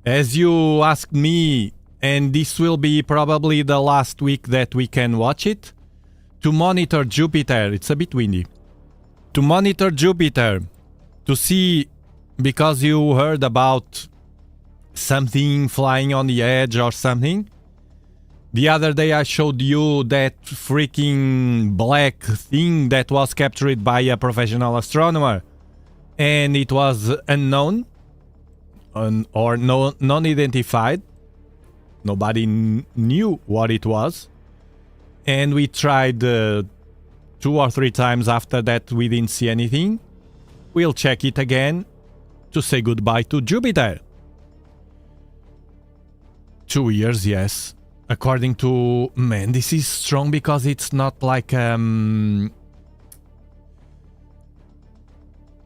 As you asked me, and this will be probably the last week that we can watch it, to monitor Jupiter. It's a bit windy. To monitor Jupiter, to see, because you heard about something flying on the edge or something. The other day I showed you that freaking black thing that was captured by a professional astronomer, and it was unknown or non-identified. Nobody knew what it was, and we tried 2 or 3 times after that. We didn't see anything. We'll check it again to say goodbye to Jupiter. 2 years, yes. According to... Man, this is strong because it's not like...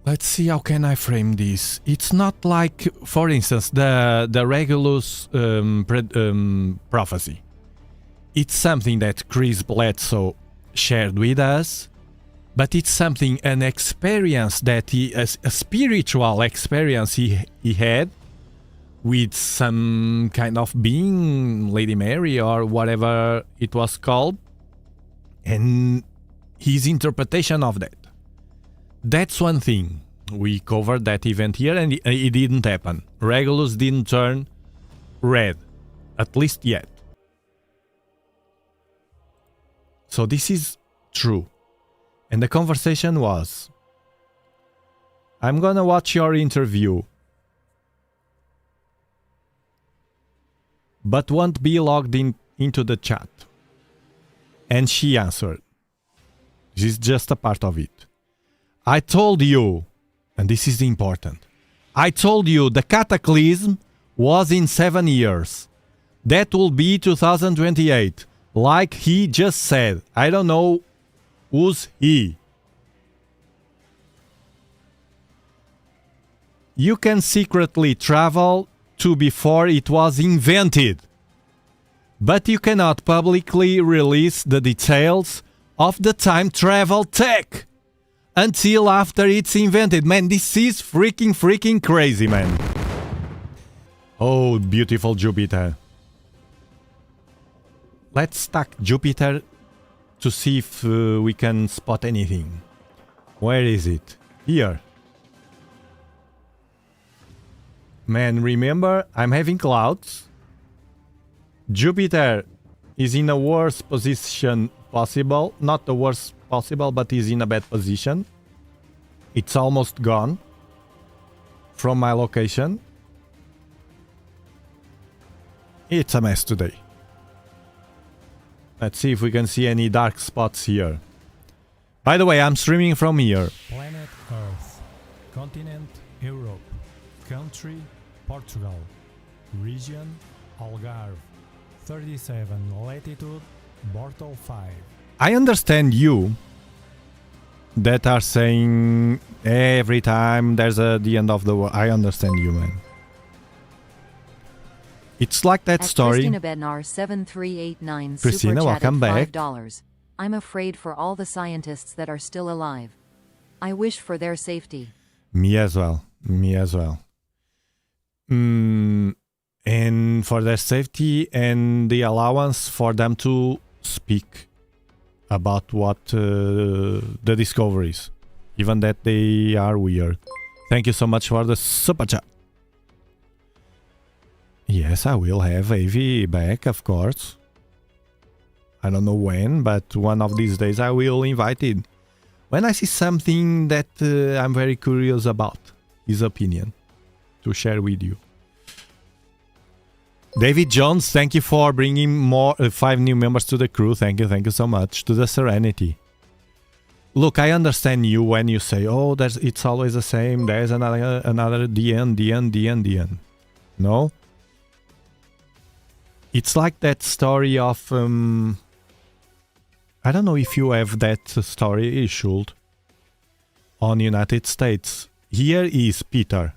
Let's see, how can I frame this? It's not like, for instance, the Regulus prophecy. It's something that Chris Bledsoe shared with us, but it's something, an experience that a spiritual experience he had with some kind of being, Lady Mary or whatever it was called, and his interpretation of that. That's one thing. We covered that event here and it didn't happen. Regulus didn't turn red, at least yet. So this is true. And the conversation was, I'm gonna watch your interview, but won't be logged into the chat. And she answered. This is just a part of it. I told you, and this is important, I told you the Cataclysm was in 7 years. That will be 2028. Like he just said. I don't know who's he. You can secretly travel to before it was invented, but you cannot publicly release the details of the time travel tech until after it's invented. Man, this is freaking crazy, man. Oh, beautiful Jupiter. Let's stack Jupiter to see if we can spot anything. Where is it? Here. Man, remember, I'm having clouds. Jupiter is in a worse position possible. Not the worst possible, but is in a bad position. It's almost gone from my location. It's a mess today. Let's see if we can see any dark spots here. By the way, I'm streaming from here. Planet Earth. Continent Europe. Country Portugal. Region Algarve. 37 latitude Bortle 5. I understand you that are saying every time there's the end of the world. I understand you, man. It's like that story. Christina Bednar 7389 Christina, welcome back. $5. I'm afraid for all the scientists that are still alive. I wish for their safety. Me as well. Me as well. And for their safety and the allowance for them to speak about what the discoveries, even that they are weird. Thank you so much for the super chat. Yes, I will have Avi back, of course. I don't know when, but one of these days I will invite him. When I see something that I'm very curious about, his opinion, to share with you. David Jones, thank you for bringing more 5 new members to the crew. Thank you so much. To the Serenity. Look, I understand you when you say, oh, it's always the same. There's another the end. No? It's like that story of... I don't know if you have that story issued on United States. Here is Peter.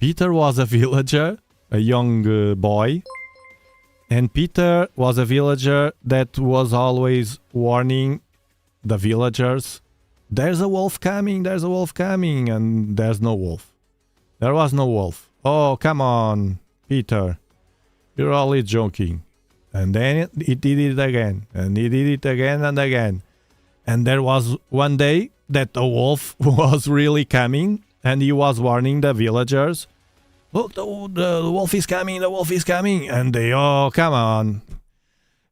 Peter was a villager, a young boy, and Peter was a villager that was always warning the villagers, there's a wolf coming, and there's no wolf. There was no wolf. Oh, come on. Peter, you're only joking. And then he did it again, and he did it again and again. And there was one day that the wolf was really coming, and he was warning the villagers, look, the wolf is coming, the wolf is coming. And they, oh, come on.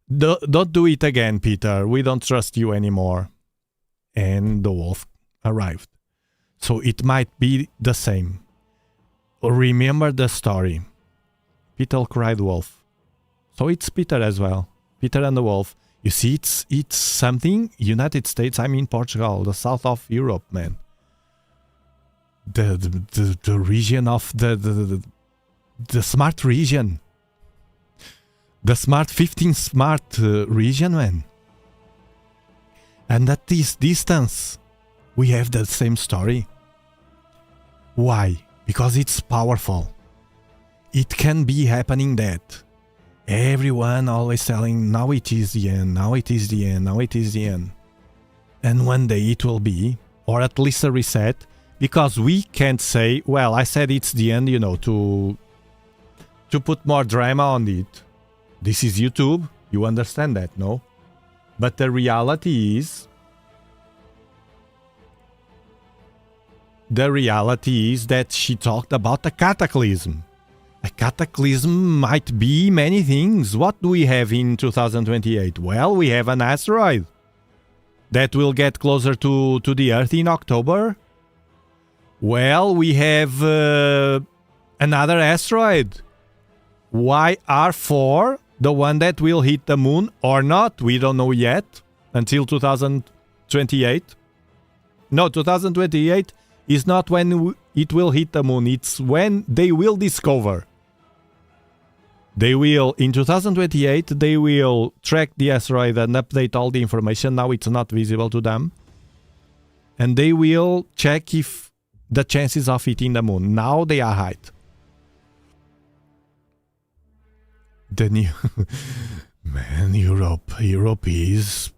Don't do it again, Peter. We don't trust you anymore. And the wolf arrived. So it might be the same. Remember the story. Peter cried wolf. So it's Peter as well. Peter and the wolf. You see, it's something. United States, I mean Portugal, the south of Europe, man. The region of the smart region. The smart 15 smart region, man. And at this distance, we have the same story. Why? Because it's powerful. It can be happening that everyone always telling, now it is the end, now it is the end, now it is the end. And one day it will be, or at least a reset, because we can't say, well, I said it's the end, you know, to put more drama on it. This is YouTube, you understand that, no? But the reality is that she talked about a cataclysm. A cataclysm might be many things. What do we have in 2028? Well, we have an asteroid that will get closer to the Earth in October. Well, we have another asteroid. YR4, the one that will hit the moon or not, we don't know yet until 2028. No, 2028 is not when it will hit the moon, it's when they will discover. They will, in 2028, they will track the asteroid and update all the information. Now it's not visible to them. And they will check if the chances of hitting the moon. Now they are high. The new... Man, Europe is...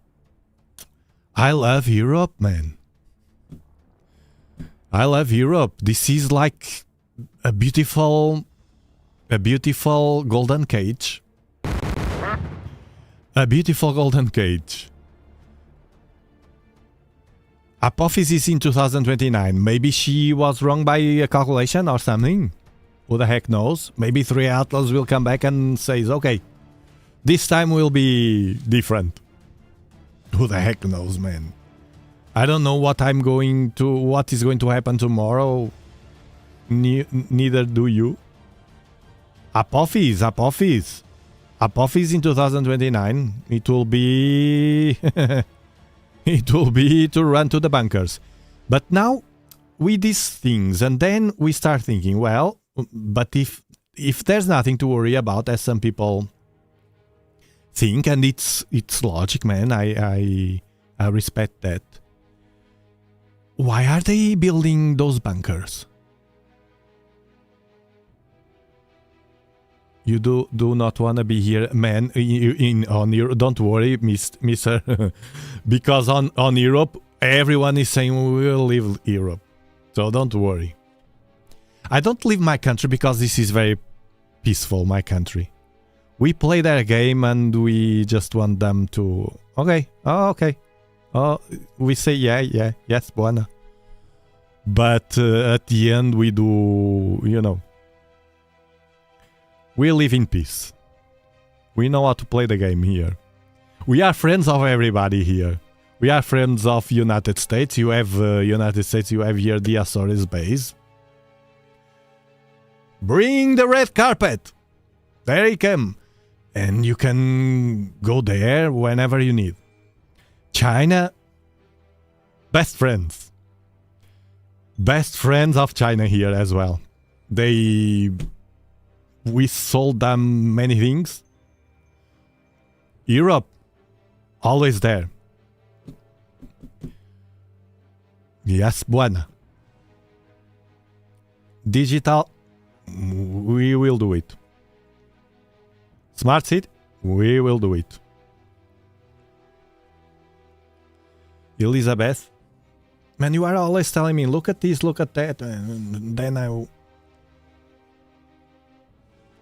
I love Europe, man. I love Europe. This is like a beautiful golden cage. A beautiful golden cage. Apophysis in 2029. Maybe she was wrong by a calculation or something. Who the heck knows? Maybe 3 Atlas will come back and says, okay, this time will be different. Who the heck knows, man? I don't know what is going to happen tomorrow. Neither do you. Apophis in 2029. It will be it will be to run to the bunkers. But now with these things, and then we start thinking, well, but if there's nothing to worry about, as some people think, and it's logic, man, I respect that. Why are they building those bunkers? You do not want to be here, man, on Europe. Don't worry, mister. Because on Europe, everyone is saying we will leave Europe. So don't worry. I don't leave my country because this is very peaceful, my country. We play their game and we just want them to... Okay, oh, okay. Oh, we say yes, buona. But at the end we do, you know, we live in peace. We know how to play the game here. We are friends of everybody here. We are friends of United States. You have United States, you have here the Azores base. Bring the red carpet. There you come. And you can go there whenever you need. China, best friends. Best friends of China here as well. We sold them many things. Europe, always there. Yes, buena. Digital, we will do it. Smart City, we will do it. Elizabeth, man, you are always telling me, look at this, look at that, and then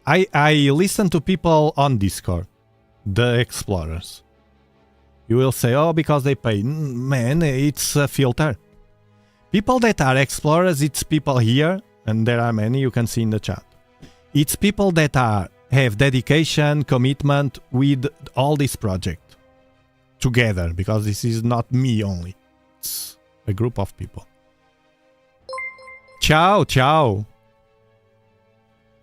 I listen to people on Discord, the explorers. You will say, oh, because they pay. Man, it's a filter. People that are explorers, it's people here, and there are many you can see in the chat. It's people that have dedication, commitment with all this project together, because this is not me only. It's a group of people. Ciao, ciao.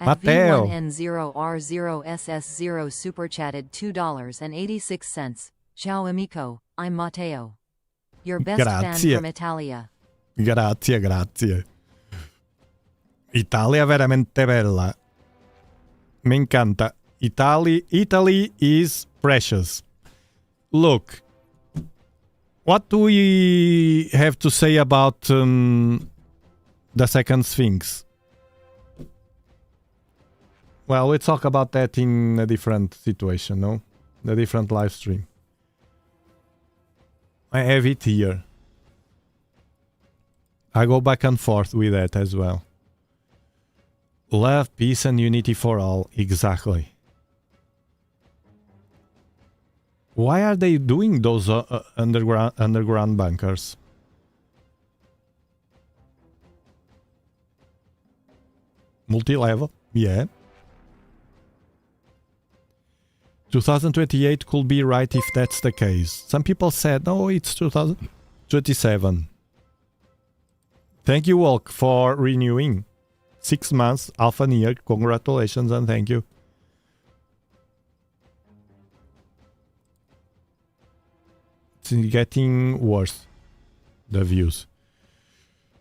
At Mateo. V1N0R0SS0 super chatted $2.86. Ciao amico, I'm Matteo. Your best fan from Italia. Grazie, grazie. Italia veramente bella. Me encanta. Italy is precious. Look, what do we have to say about the second Sphinx? Well, we'll talk about that in a different situation, no? A different live stream. I have it here. I go back and forth with that as well. Love, peace, and unity for all. Exactly. Why are they doing those underground bunkers? Multi-level? Yeah. 2028 could be right if that's the case. Some people said, no, it's 2027. Thank you, Walk, for renewing. 6 months, half a year. Congratulations and thank you. It's getting worse, the views.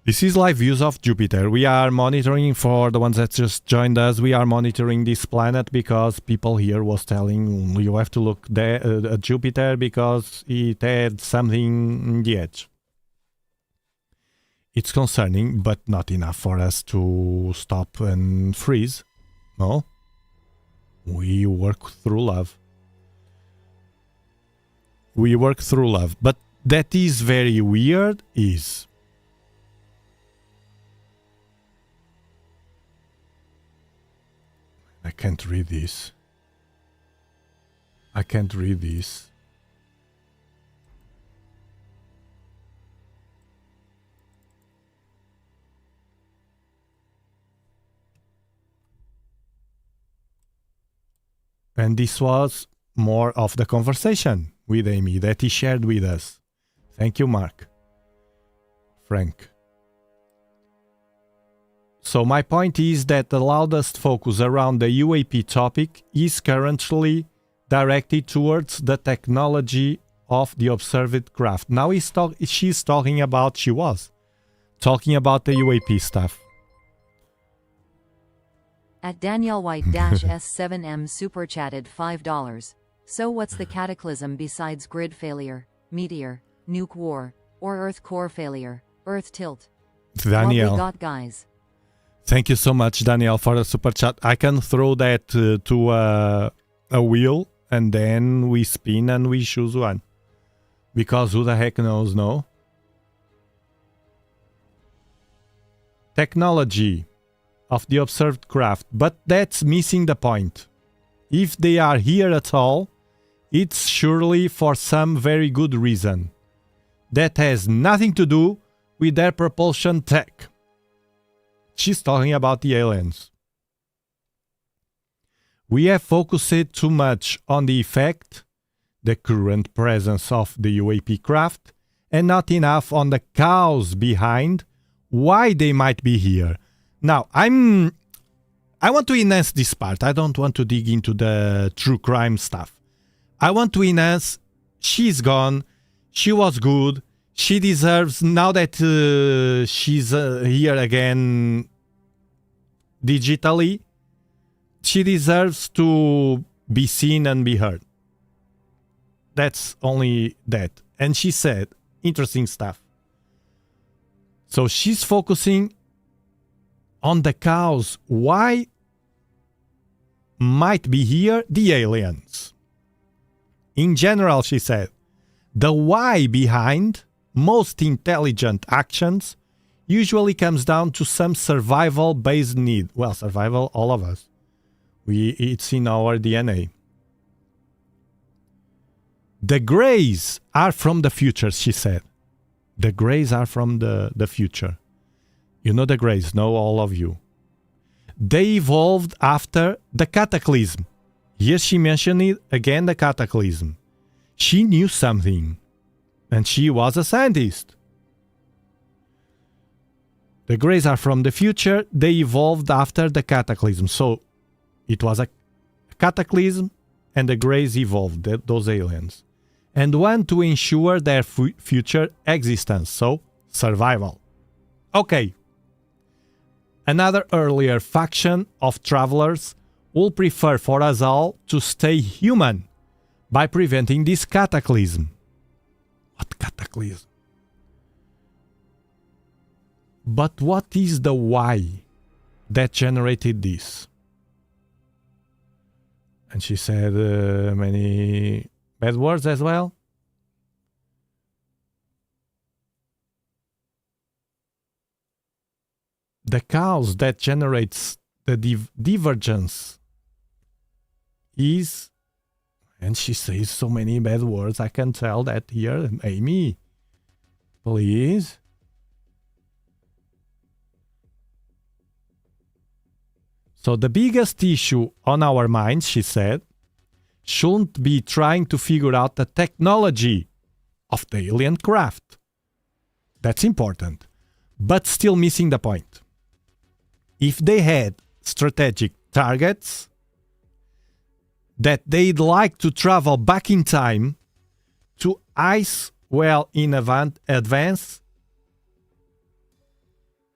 This is live views of Jupiter. We are monitoring, for the ones that just joined us, we are monitoring this planet because people here was telling you have to look at Jupiter because it had something in the edge. It's concerning, but not enough for us to stop and freeze. No. We work through love. We work through love. But that is very weird is... I can't read this. I can't read this. And this was more of the conversation with Amy that he shared with us. Thank you, Mark. Frank. So my point is that the loudest focus around the UAP topic is currently directed towards the technology of the observed craft. Now she's talking about the UAP stuff. At Danielle White-S7M super chatted $5. So what's the cataclysm besides grid failure, meteor, nuke war, or Earth core failure, Earth tilt? Danielle. What we got, guys? Thank you so much, Danielle, for the super chat. I can throw that to a wheel and then we spin and we choose one. Because who the heck knows, no? Technology of the observed craft, but that's missing the point. If they are here at all, it's surely for some very good reason. That has nothing to do with their propulsion tech. She's talking about the aliens. We have focused too much on the effect, the current presence of the UAP craft, and not enough on the cause behind why they might be here. Now, I want to enhance this part. I don't want to dig into the true crime stuff. I want to enhance, she's gone, she was good, she deserves, now that she's here again digitally, she deserves to be seen and be heard. That's only that. And she said interesting stuff. So she's focusing on the cause. Why might be here the aliens? In general, she said, the why behind most intelligent actions usually comes down to some survival-based need. Well, survival, all of us. It's in our DNA. The Greys are from the future, she said. The Greys are from the future. You know the Greys, know all of you. They evolved after the Cataclysm. Here she mentioned it again, the Cataclysm. She knew something, and she was a scientist. The Greys are from the future. They evolved after the Cataclysm. So it was a cataclysm, and the Greys evolved, those aliens, and want to ensure their future existence, so survival. Okay. Another earlier faction of travelers will prefer for us all to stay human by preventing this cataclysm. What cataclysm? But what is the why that generated this? And she said many bad words as well. The cause that generates the divergence is, and she says so many bad words, I can tell that here. Amy, please. So the biggest issue on our minds, she said, shouldn't be trying to figure out the technology of the alien craft. That's important, but still missing the point. If they had strategic targets that they'd like to travel back in time to ice well in advance,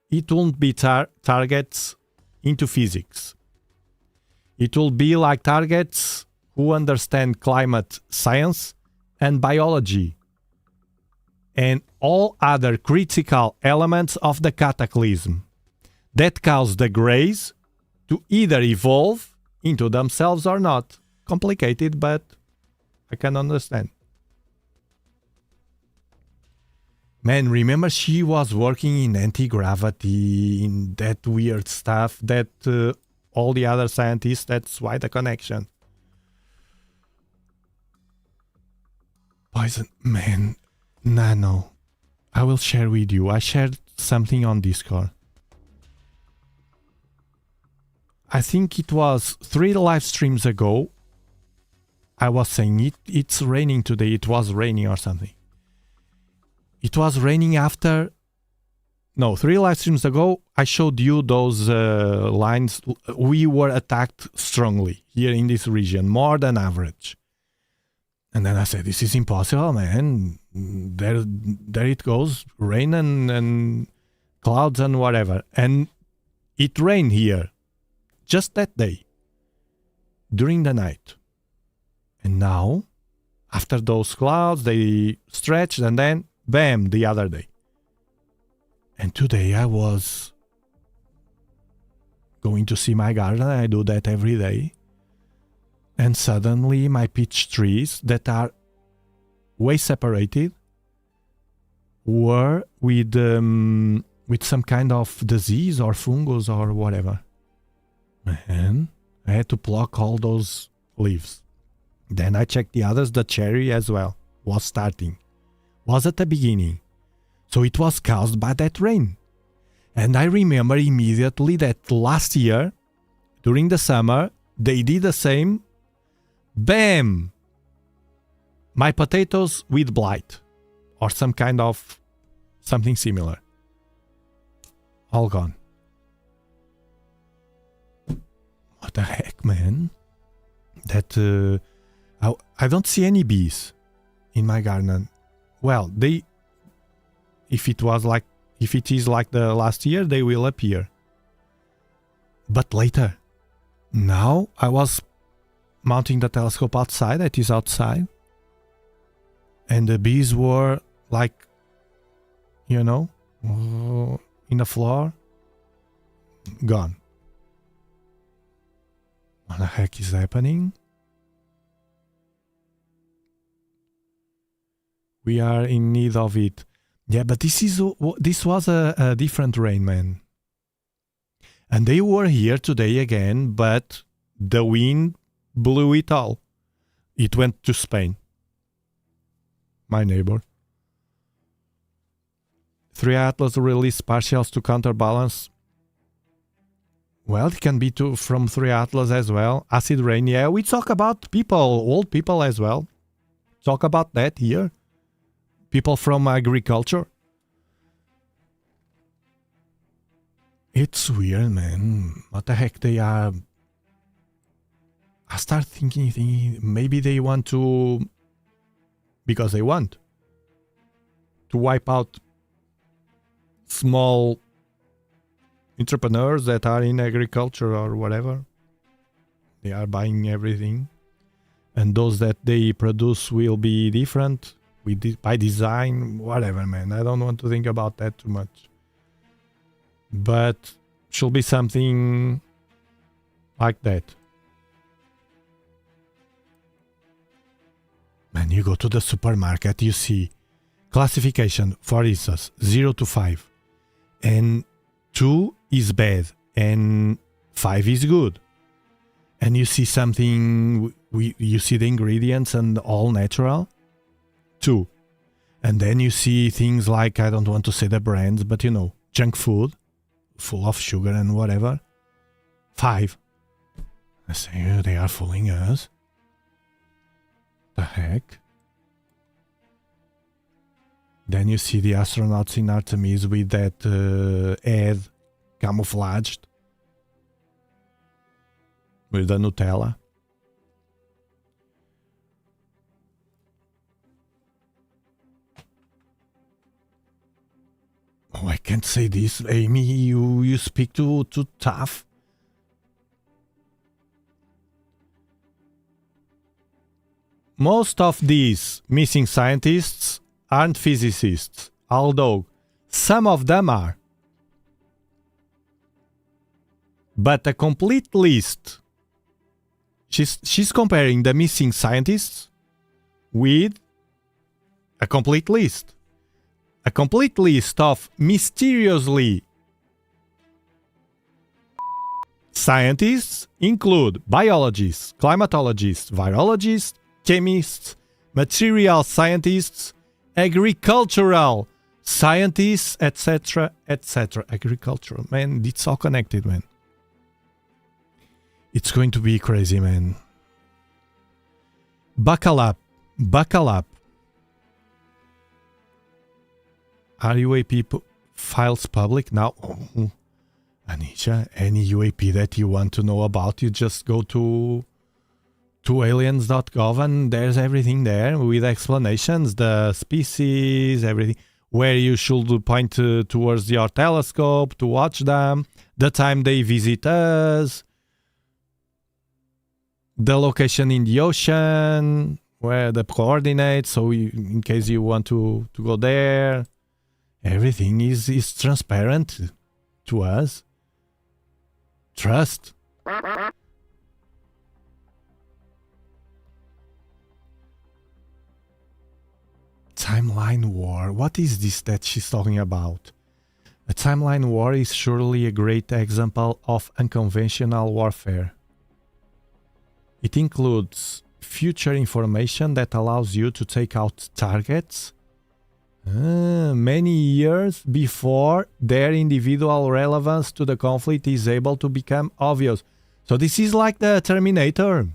it won't be targets into physics. It will be like targets who understand climate science and biology and all other critical elements of the cataclysm that cause the Greys to either evolve into themselves or not. Complicated, but I can understand. Man, remember she was working in anti-gravity, in that weird stuff that all the other scientists, that's why the connection. Poison, man, Nano, I will share with you. I shared something on Discord. I think it was 3 live streams ago. I was saying it's raining today. It was raining or something. It was raining after... No, 3 live streams ago, I showed you those lines. We were attacked strongly here in this region, more than average. And then I said, this is impossible, man. There it goes. Rain and clouds and whatever. And it rained here. Just that day, during the night. And now, after those clouds, they stretched and then, bam, the other day. And today I was going to see my garden. I do that every day. And suddenly my peach trees that are way separated were with some kind of disease or fungus or whatever. Man, I had to pluck all those leaves. Then I checked the others. The cherry as well was starting. Was at the beginning. So it was caused by that rain. And I remember immediately that last year, during the summer, they did the same. Bam! My potatoes with blight. Or some kind of something similar. All gone. What the heck, man? That I don't see any bees in my garden. Well, if it is like the last year, they will appear. But later, now I was mounting the telescope outside. It is outside, and the bees were like, in the floor, gone. What the heck is happening? We are in need of it. Yeah, but this was a different rain, man. And they were here today again, but The wind blew it all. It went to Spain. My neighbor. 3 Atlas released partials to counterbalance. Well, it can be from 3 Atlas as well. Acid rain, yeah. We talk about people, old people as well. Talk about that here. People from agriculture. It's weird, man. What the heck they are... I start thinking maybe they want to... Because they want. To wipe out small entrepreneurs that are in agriculture or whatever. They are buying everything. And those that they produce will be different by design, whatever, man. I don't want to think about that too much. But should be something like that. Man, you go to the supermarket, you see classification, for instance, 0 to 5. And 2 is bad and 5 is good. And you see something, you see the ingredients and all natural, 2. And then you see things like, I don't want to say the brands, but you know, junk food, full of sugar and whatever, 5. I say, oh, they are fooling us. The heck? Then you see the astronauts in Artemis with that head camouflaged with the Nutella. Oh, I can't say this, Amy. You speak too tough. Most of these missing scientists aren't physicists, although some of them are. But a complete list. She's comparing the missing scientists with a complete list. A complete list of mysteriously scientists include biologists, climatologists, virologists, chemists, material scientists, agricultural scientists, etc., etc. Agricultural, man, it's all connected, man. It's going to be crazy, man. Buckle up. Buckle up. Are UAP files public now? Oh, Anisha, any UAP that you want to know about, you just go to aliens.gov and there's everything there with explanations, the species, everything, where you should point towards your telescope to watch them, the time they visit us, the location in the ocean, where the coordinates, so in case you want to go there, everything is transparent to us. Trust. Timeline war. What is this that she's talking about? A timeline war is surely a great example of unconventional warfare. It includes future information that allows you to take out targets many years before their individual relevance to the conflict is able to become obvious. So this is like the Terminator.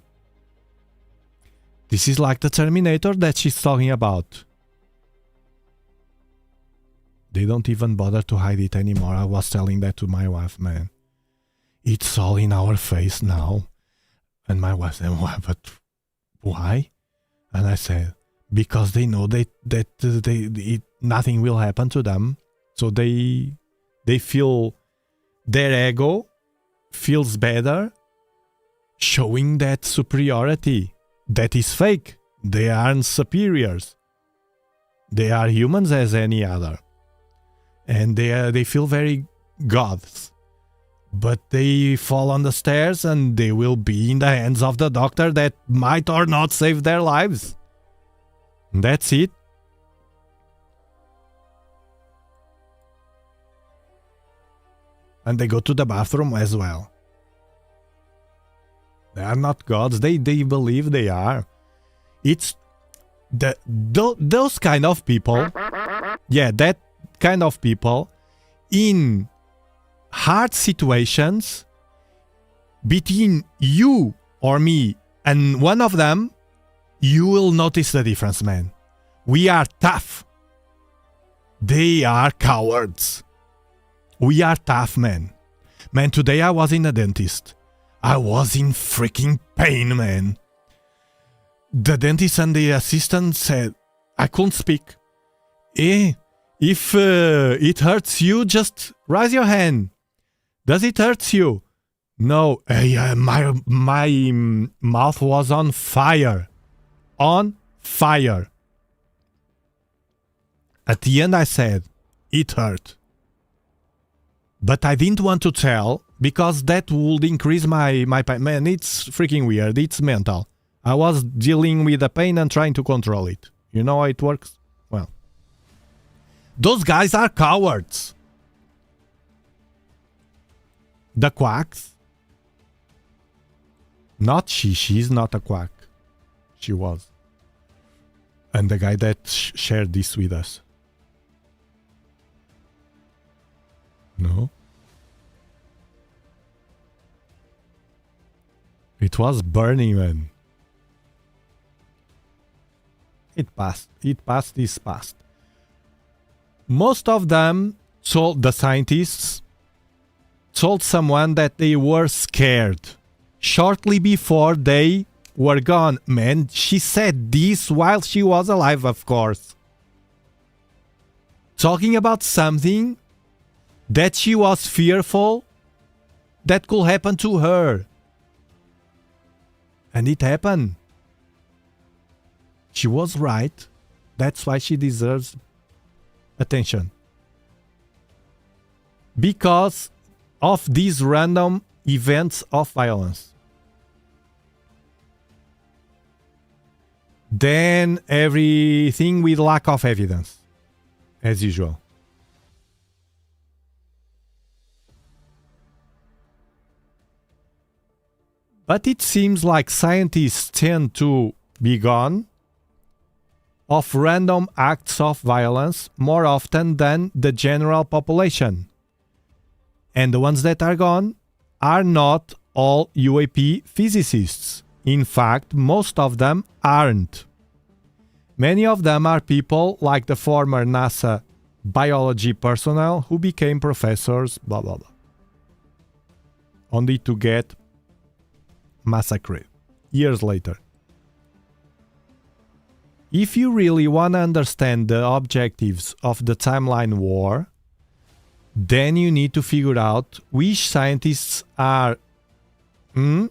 This is like the Terminator that she's talking about. They don't even bother to hide it anymore. I was telling that to my wife, man. It's all in our face now. And my wife said, why? But why? And I said, because they know that nothing will happen to them. So they feel their ego feels better showing that superiority. That is fake. They aren't superiors. They are humans as any other. And they feel very gods. But they fall on the stairs and they will be in the hands of the doctor that might or not save their lives. That's it. And they go to the bathroom as well. They are not gods. They believe they are. It's those kind of people. Yeah, that kind of people in hard situations between you or me and one of them, you will notice the difference, man. We are tough. They are cowards. We are tough, man. Man, today I was in a dentist. I was in freaking pain, man. The dentist and the assistant said, I couldn't speak. If it hurts you, just raise your hand. Does it hurt you? No, my mouth was on fire. On fire. At the end I said, it hurt. But I didn't want to tell because that would increase my pain. Man, it's freaking weird. It's mental. I was dealing with the pain and trying to control it. You know how it works? Well, those guys are cowards. The quacks. Not she. She's not a quack. She was. And the guy that shared this with us. No. It was burning, man. It passed. It passed. It's passed. Most of them told the scientists told someone that they were scared shortly before they were gone. Man, she said this while she was alive, of course. Talking about something that she was fearful that could happen to her. And it happened. She was right. That's why she deserves attention. Because of these random events of violence. Then everything with lack of evidence, as usual. But it seems like scientists tend to be gone of random acts of violence more often than the general population. And the ones that are gone are not all UAP physicists. In fact, most of them aren't. Many of them are people like the former NASA biology personnel who became professors, blah blah blah. Only to get massacred years later. If you really want to understand the objectives of the timeline war, then you need to figure out which scientists are in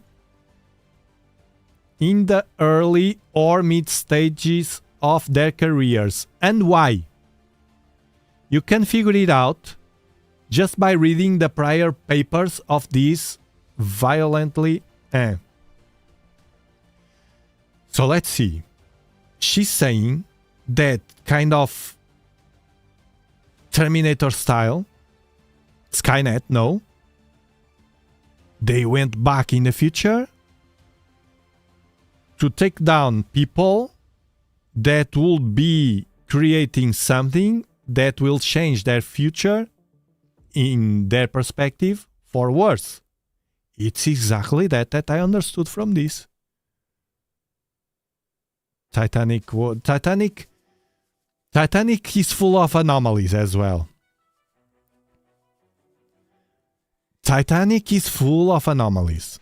the early or mid stages of their careers and why. You can figure it out just by reading the prior papers of these violently. So let's see. She's saying that kind of Terminator style, Skynet, no. They went back in the future to take down people that will be creating something that will change their future in their perspective for worse. It's exactly that I understood from this. Titanic is full of anomalies as well. Titanic is full of anomalies.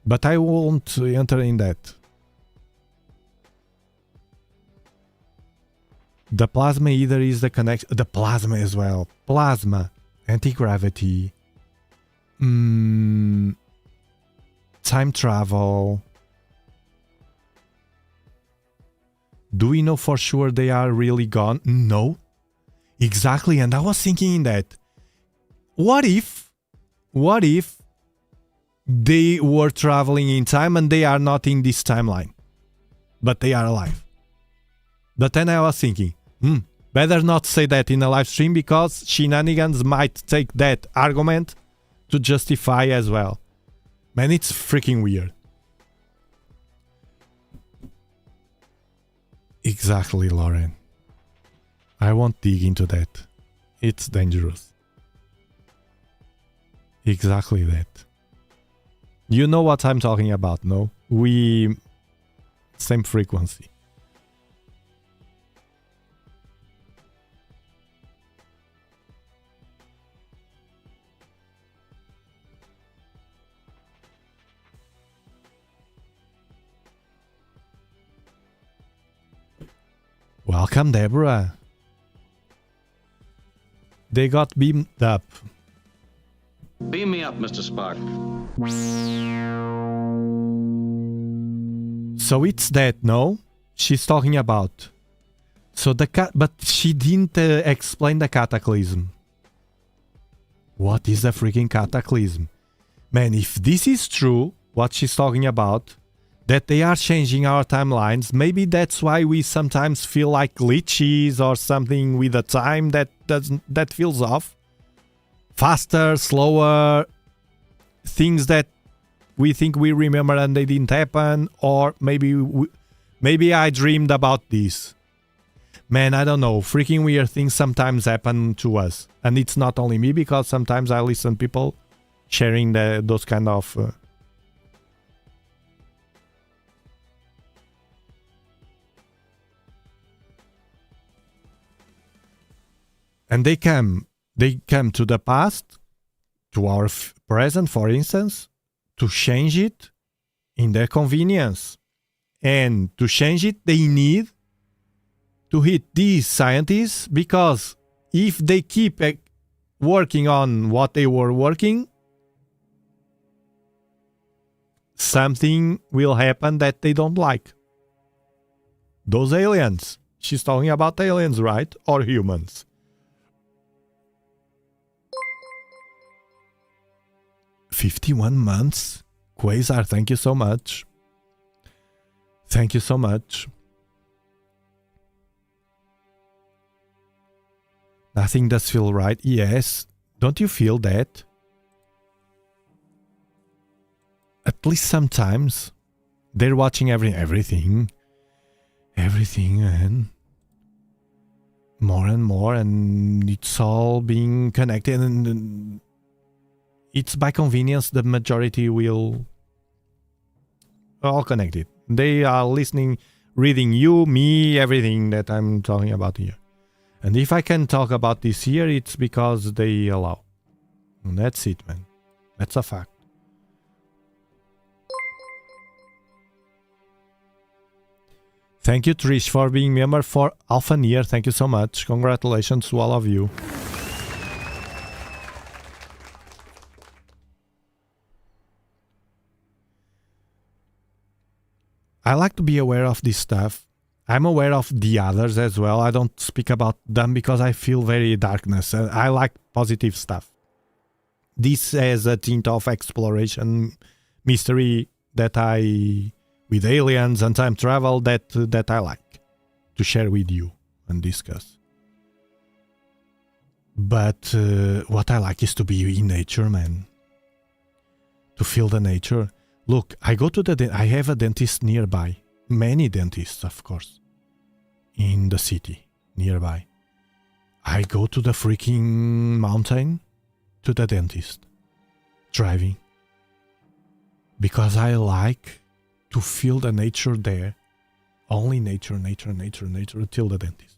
But I won't enter in that. The plasma either is the connection. The plasma as well. Plasma. Anti-gravity. Time travel. Do we know for sure they are really gone? No. Exactly, and I was thinking that. What if they were traveling in time and they are not in this timeline, but they are alive? But then I was thinking, Better not say that in a live stream because shenanigans might take that argument to justify as well. Man, it's freaking weird. Exactly, Lauren. I won't dig into that. It's dangerous. Exactly that. You know what I'm talking about, no? Same frequency. Welcome, Deborah. They got beamed up. Beam me up, Mr. Spock. So it's that, no? She's talking about. So but she didn't explain the cataclysm. What is the freaking cataclysm? Man, if this is true, what she's talking about, that they are changing our timelines, maybe that's why we sometimes feel like glitches or something with the time that feels off. Faster, slower, things that we think we remember and they didn't happen, or maybe I dreamed about this. Man, I don't know. Freaking weird things sometimes happen to us, and it's not only me because sometimes I listen people sharing those kind of. And they come to the past, to our present, for instance, to change it in their convenience. And to change it, they need to hit these scientists, because if they keep working on what they were working, something will happen that they don't like. Those aliens. She's talking about aliens, right? Or humans. "51 months? Quasar, thank you so much. Thank you so much. Nothing does feel right." Yes. Don't you feel that? At least sometimes. They're watching everything. Everything, and more, and it's all being connected, and it's by convenience the majority will all connected. They are listening, reading you, me, everything that I'm talking about here. And if I can talk about this here, it's because they allow. And that's it, man. That's a fact. Thank you, Trish, for being member for half a year. Thank you so much. Congratulations to all of you. I like to be aware of this stuff. I'm aware of the others as well. I don't speak about them because I feel very darkness. I like positive stuff. This has a tint of exploration, mystery that with aliens and time travel that I like to share with you and discuss. But what I like is to be in nature, man. To feel the nature. Look, I go to I have a dentist nearby. Many dentists, of course, in the city nearby. I go to the freaking mountain to the dentist, driving, because I like to feel the nature there. Only nature till the dentist.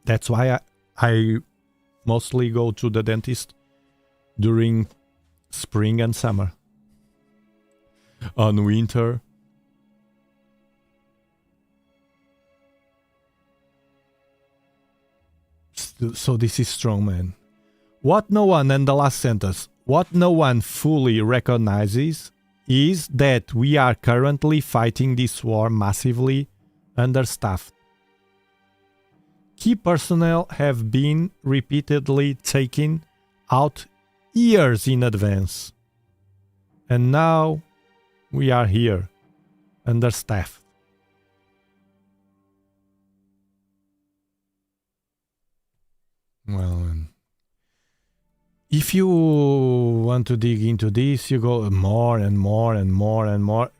That's why I mostly go to the dentist during spring and summer. On winter, so this is strong, man. What no one, and the last sentence, what no one fully recognizes is that we are currently fighting this war massively understaffed. Key personnel have been repeatedly taken out years in advance. And now we are here, understaffed. Well, if you want to dig into this, you go more and more and more and more.